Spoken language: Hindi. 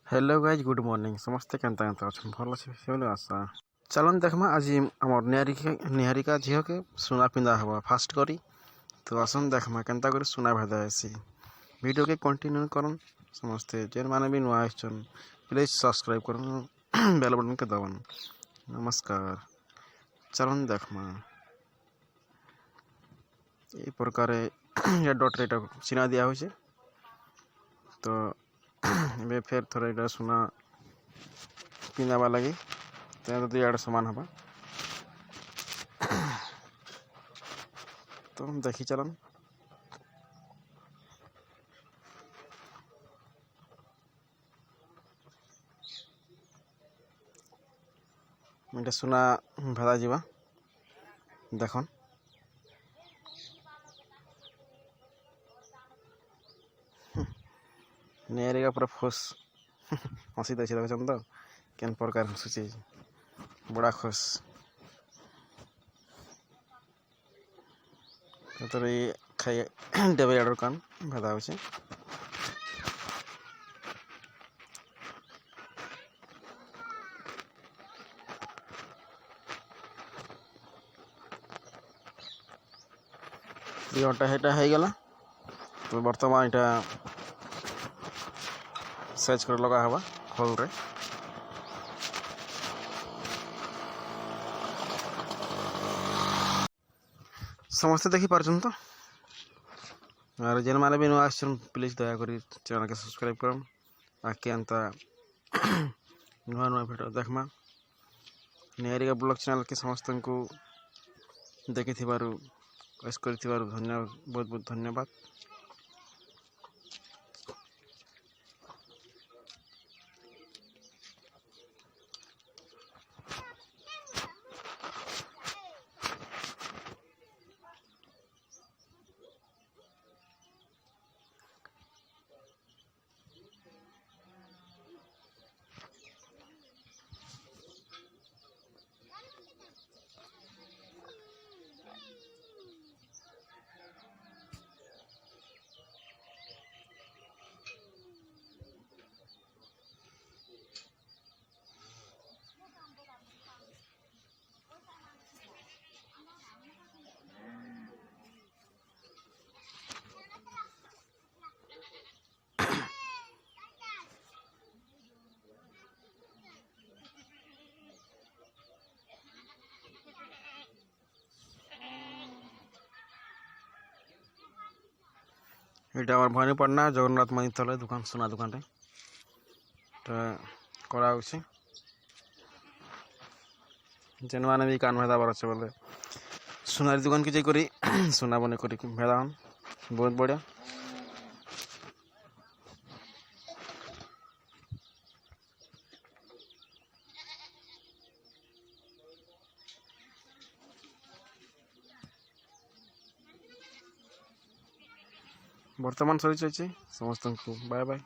हेलो गाइज गुड मॉर्निंग समस्ते केंता केंता अच्छा भल अच्छे से आशा चलन देखमा आज आम निहारिका झील के सुना पिंदा हवा फास्ट करी तो आसन देखमा केंता कर सुना भेदा ऐसी वीडियो के कंटिन्यू करन समस्ते जेन माने भी नुआ आइछन प्लीज सब्सक्राइब करन बेल बटन के दबन नमस्कार चलन देखमा ये प्रकार ये डॉट रेट चिना दिया होइछे तो बे फिर थोड़ा इटा सुना पिंदाबा लगी तो दुईआड़ सामान हवा तो हम देखी चलन इटा सुना भेदा जीवा देखन नेरिका पूरा खुश हसी देखी देखन तो केन प्रकार हसुची बड़ा खुश तो ये खाई डेबे आडर कान भेदा होचे ये अटा हेटा है गला तो वर्तमान इटा सेच कर लगा हवा खोल रे समस्ते देखी पार्छन तो और जेन माने भी नुआ आछन प्लीज दया करी चैनल के सब्सक्राइब करम आके अंता नुआ नुआ भिडियो देखमा निहारिका ब्लॉग चैनल के समस्त को देखि थिबारु वॉइस करि थिबारु धन्यवाद बहुत बहुत धन्यवाद। এটা আমার ভবানী পড়না জগন্নাথ মন্দির তলে দোকান সোনা দোকানটা করা হচ্ছে যেন মানে भी कान भेदा बर अच्छे बोले सोनारी दुकान की जाई करी सोना बने करी भेदा हन बहुत बढ़िया बर्तमान सरी चलছে समस्त को बाय बाय।